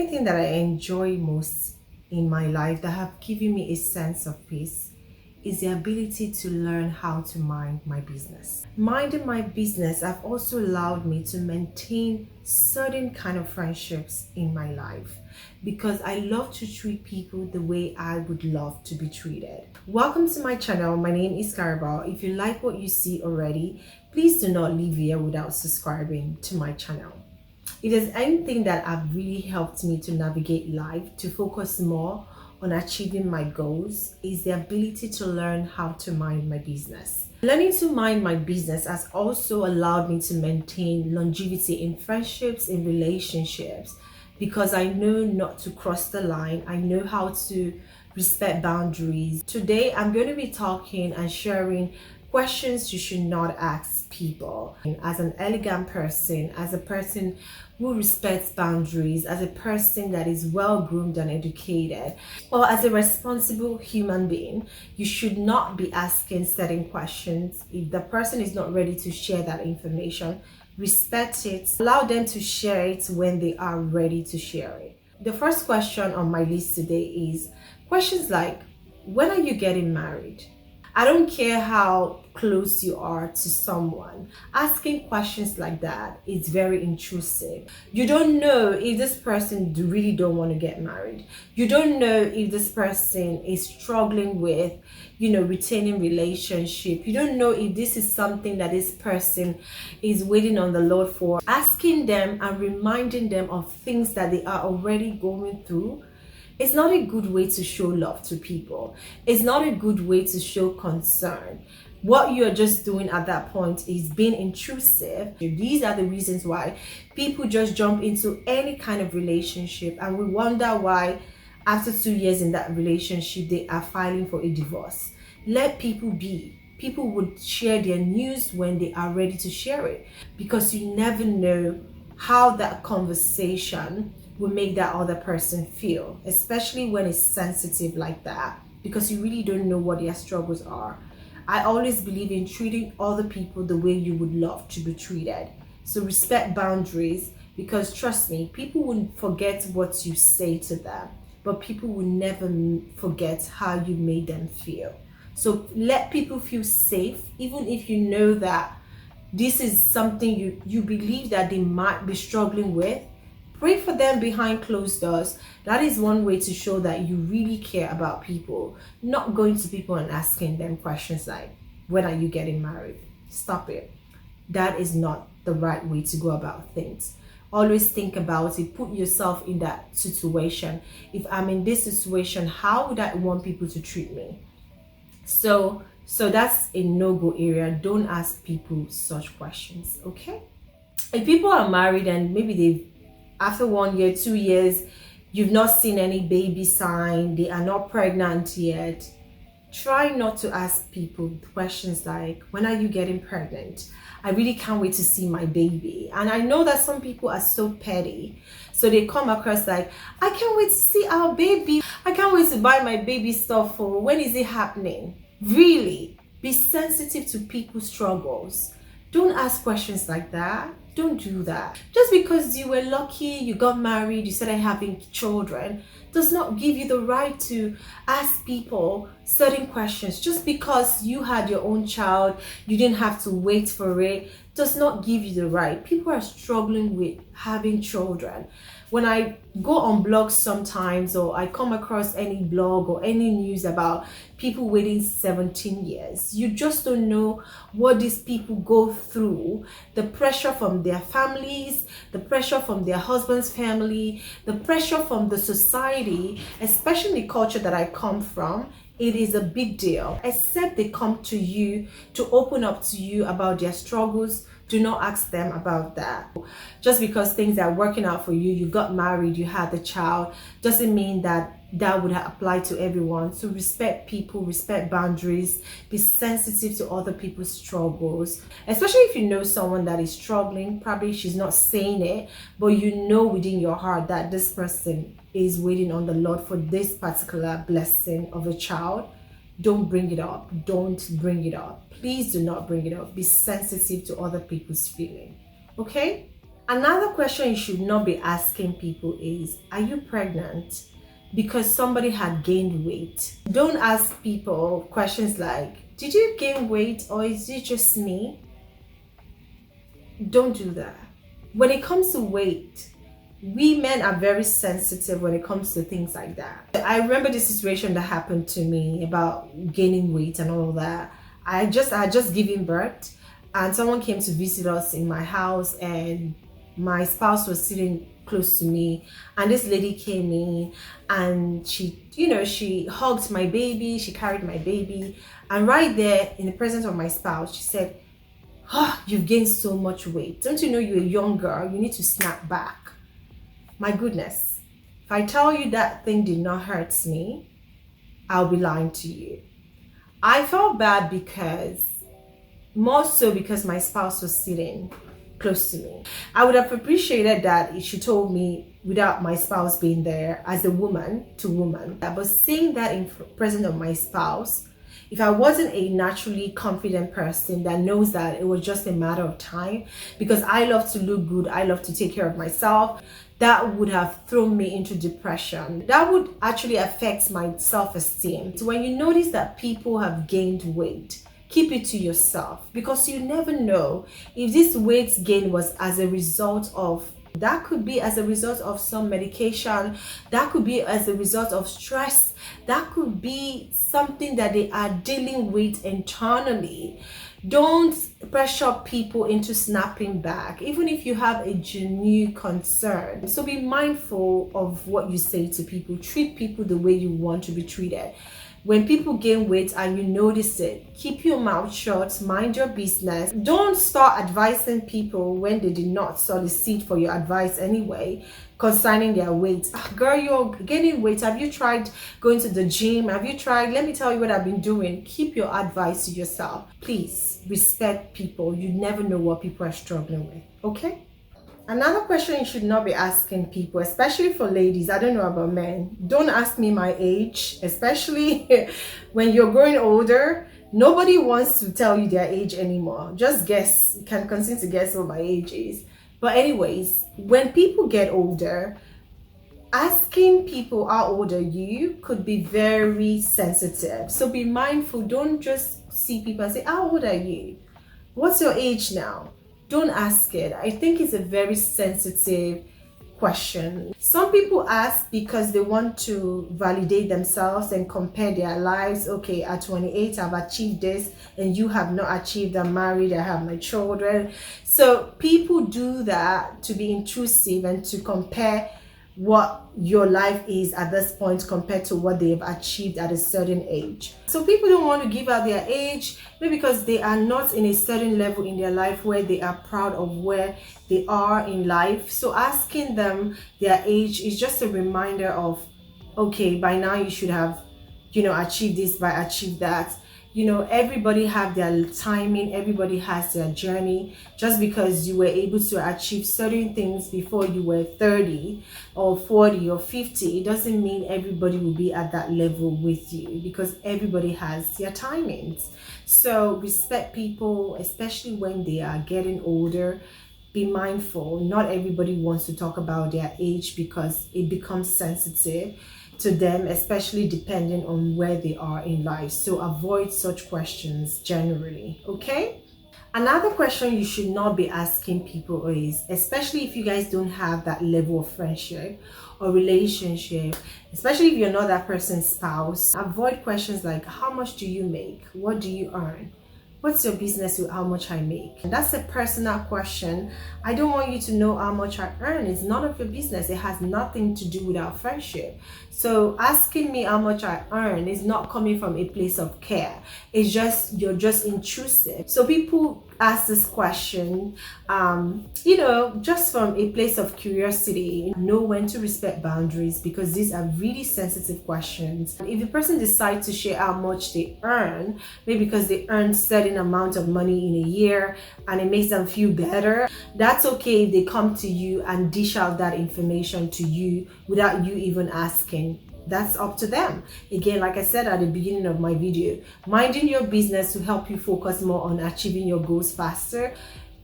very thing that I enjoy most in my life that have given me a sense of peace is the ability to learn how to mind my business. Minding my business have also allowed me to maintain certain kind of friendships in my life because I love to treat people the way I would love to be treated. Welcome to my channel. My name is Carabao. If you like what you see already, please do not leave here without subscribing to my channel. If there's anything that have really helped me to navigate life, to focus more on achieving my goals, is the ability to learn how to mind my business. Learning to mind my business has also allowed me to maintain longevity in friendships, in relationships, because I know not to cross the line. I know how to respect boundaries. Today, I'm going to be talking and sharing questions you should not ask people. As an elegant person, as a person who respects boundaries, as a person that is well groomed and educated, or as a responsible human being, you should not be asking certain questions. If the person is not ready to share that information, respect it. Allow them to share it when they are ready to share it. The first question on my list today is questions like, when are you getting married? I don't care how close you are to someone. Asking questions like that is very intrusive. You don't know if this person really don't want to get married. You don't know if this person is struggling with, retaining relationship. You don't know if this is something that this person is waiting on the Lord for. Asking them and reminding them of things that they are already going through, it's not a good way to show love to people. It's not a good way to show concern. What you're just doing at that point is being intrusive. These are the reasons why people just jump into any kind of relationship, and we wonder why after 2 years in that relationship they are filing for a divorce. Let people be. People would share their news when they are ready to share it, because you never know how that conversation will make that other person feel, especially when it's sensitive like that, because you really don't know what their struggles are. I always believe in treating other people the way you would love to be treated. So respect boundaries, because trust me, people will forget what you say to them, but people will never forget how you made them feel. So let people feel safe, even if you know that this is something you believe that they might be struggling with. Pray for them behind closed doors. That is one way to show that you really care about people. Not going to people and asking them questions like, when are you getting married? Stop it. That is not the right way to go about things. Always think about it. Put yourself in that situation. If I'm in this situation, how would I want people to treat me? So that's a no-go area. Don't ask people such questions, okay? If people are married and maybe after 1 year, 2 years, you've not seen any baby sign, they are not pregnant yet, try not to ask people questions like, when are you getting pregnant? I really can't wait to see my baby. And I know that some people are so petty, so they come across like, I can't wait to see our baby. I can't wait to buy my baby stuff for when is it happening? Really, be sensitive to people's struggles. Don't ask questions like that. Don't do that. Just because you were lucky, you got married, you started having children, does not give you the right to ask people certain questions. Just because you had your own child, you didn't have to wait for it, does not give you the right. People are struggling with having children. When I go on blogs sometimes, or I come across any blog or any news about people waiting 17 years, you just don't know what these people go through. The pressure from their families, the pressure from their husband's family, the pressure from the society, especially the culture that I come from. It is a big deal. Except they come to you to open up to you about their struggles, do not ask them about that. Just because things are working out for you, you got married, you had the child, doesn't mean that would apply to everyone. So respect people, respect boundaries, be sensitive to other people's struggles. Especially if you know someone that is struggling, probably she's not saying it, but you know within your heart that this person is waiting on the Lord for this particular blessing of a child. Don't bring it up. Don't bring it up. Please do not bring it up. Be sensitive to other people's feeling. Okay? Another question you should not be asking people is, are you pregnant? Because somebody had gained weight. Don't ask people questions like, did you gain weight or is it just me? Don't do that. When it comes to weight, we men are very sensitive when it comes to things like that. I remember the situation that happened to me about gaining weight and all that. I had just given birth and someone came to visit us in my house and my spouse was sitting close to me and this lady came in and she hugged my baby, she carried my baby, and right there in the presence of my spouse she said, "Oh, you've gained so much weight. Don't you know you're a young girl? You need to snap back." My goodness, if I tell you that thing did not hurt me, I'll be lying to you. I felt bad because, more so because my spouse was sitting close to me. I would have appreciated that she told me without my spouse being there, as a woman to woman. But saying that in presence of my spouse, if I wasn't a naturally confident person that knows that it was just a matter of time, because I love to look good, I love to take care of myself, that would have thrown me into depression. That would actually affect my self-esteem. So when you notice that people have gained weight, keep it to yourself, because you never know if this weight gain was as a result of, that could be as a result of some medication, that could be as a result of stress, that could be something that they are dealing with internally. Don't pressure people into snapping back, even if you have a genuine concern. So be mindful of what you say to people. Treat people the way you want to be treated. When people gain weight and you notice it, keep your mouth shut, mind your business. Don't start advising people when they did not solicit for your advice anyway concerning their weight. Girl, you're gaining weight. Have you tried going to the gym? Have you tried? Let me tell you what I've been doing. Keep your advice to yourself. Please respect people. You never know what people are struggling with, okay? Another question you should not be asking people, especially for ladies, I don't know about men, don't ask me my age, especially when you're growing older. Nobody wants to tell you their age anymore. Just guess. You can continue to guess what my age is. But anyways, when people get older, asking people how old are you could be very sensitive. So be mindful. Don't just see people and say, how old are you? What's your age now? Don't ask it. I think it's a very sensitive question. Some people ask because they want to validate themselves and compare their lives. Okay, at 28, I've achieved this, and you have not achieved. I'm married, I have my children. So people do that to be intrusive and to compare what your life is at this point compared to what they've achieved at a certain age. So people don't want to give out their age, maybe because they are not in a certain level in their life where they are proud of where they are in life. So asking them their age is just a reminder of, okay, by now you should have, achieved this, by achieved that. Everybody have their timing, everybody has their journey. Just because you were able to achieve certain things before you were 30 or 40 or 50, it doesn't mean everybody will be at that level with you, because everybody has their timings. So respect people, especially when they are getting older. Be mindful. Not everybody wants to talk about their age because it becomes sensitive to them, especially depending on where they are in life. So avoid such questions generally, okay? Another question you should not be asking people is, especially if you guys don't have that level of friendship or relationship, especially if you're not that person's spouse, avoid questions like, how much do you make? What do you earn? What's your business with how much I make? And that's a personal question. I don't want you to know how much I earn. It's none of your business. It has nothing to do with our friendship. So asking me how much I earn is not coming from a place of care. It's just, you're just intrusive. So people ask this question, just from a place of curiosity. Know when to respect boundaries, because these are really sensitive questions. If the person decides to share how much they earn, maybe because they earn certain amount of money in a year and it makes them feel better, that's okay if they come to you and dish out that information to you without you even asking. That's up to them. Again, like I said at the beginning of my video, minding your business to help you focus more on achieving your goals faster.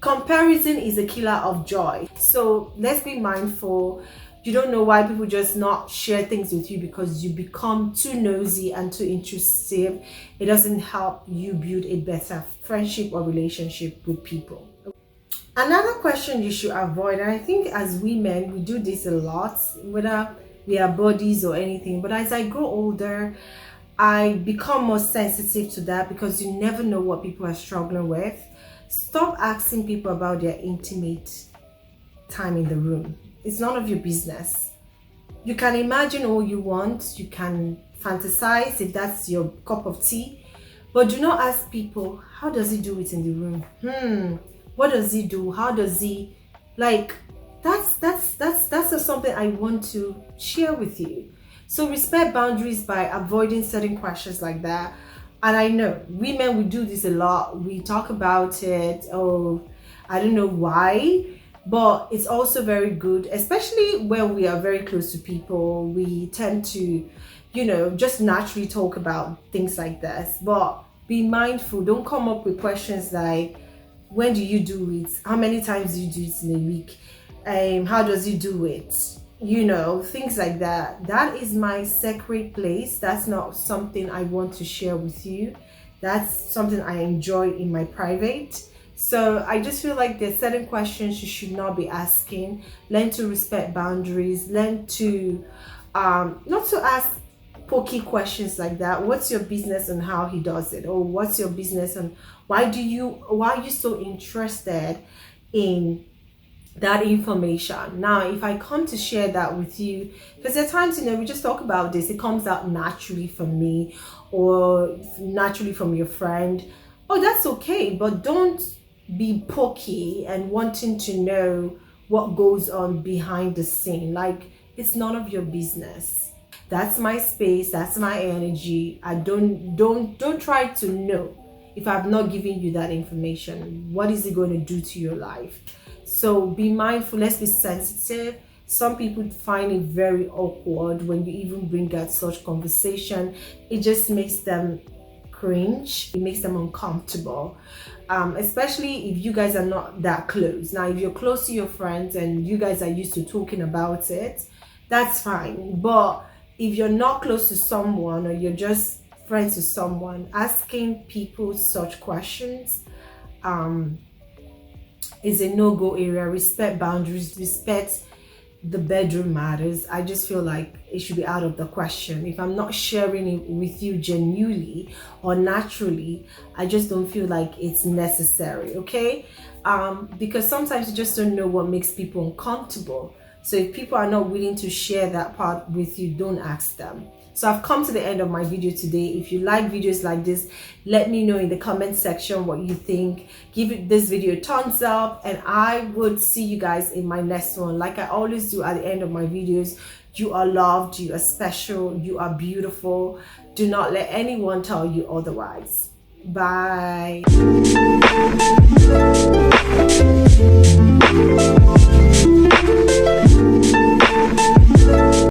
Comparison is a killer of joy. So let's be mindful. You don't know why people just not share things with you because you become too nosy and too intrusive. It doesn't help you build a better friendship or relationship with people. Another question you should avoid, and I think as women, we do this a lot, whether we are bodies or anything, but as I grow older, I become more sensitive to that because you never know what people are struggling with. Stop asking people about their intimate time in the room. It's none of your business. You can imagine all you want, you can fantasize if that's your cup of tea, but do not ask people, how does he do it in the room? What does he do? How does he, like, that's not something I want to share with you. So respect boundaries by avoiding certain questions like that. And I know women, we do this a lot. We talk about it. Oh, I don't know why, but it's also very good, especially when we are very close to people. We tend to, just naturally talk about things like this. But be mindful. Don't come up with questions like, when do you do it? How many times do you do it in a week? How does he do it? Things like that. That is my sacred place. That's not something I want to share with you. That's something I enjoy in my private. So I just feel like there's certain questions you should not be asking. Learn to respect boundaries. Learn to not to ask pokey questions like that. What's your business on how he does it? Or what's your business on why are you so interested in that information? Now, if I come to share that with you, because there are times, we just talk about this, it comes out naturally from me or naturally from your friend. Oh, that's okay, but don't be pokey and wanting to know what goes on behind the scene. Like, it's none of your business. That's my space, that's my energy. I don't try to know if I've not given you that information. What is it going to do to your life? So be mindful. Let's be sensitive. Some people find it very awkward when you even bring out such conversation. It just makes them cringe. It makes them uncomfortable, especially if you guys are not that close. Now, if you're close to your friends and you guys are used to talking about it, that's fine. But if you're not close to someone or you're just friends with someone, asking people such questions is a no-go area. Respect boundaries, respect the bedroom matters. I just feel like it should be out of the question. If I'm not sharing it with you genuinely or naturally, I just don't feel like it's necessary, okay? Because sometimes you just don't know what makes people uncomfortable. So if people are not willing to share that part with you, don't ask them. So I've come to the end of my video today. If you like videos like this, let me know in the comment section what you think. Give this video a thumbs up, and I would see you guys in my next one. Like I always do at the end of my videos, you are loved, you are special, you are beautiful. Do not let anyone tell you otherwise. Bye.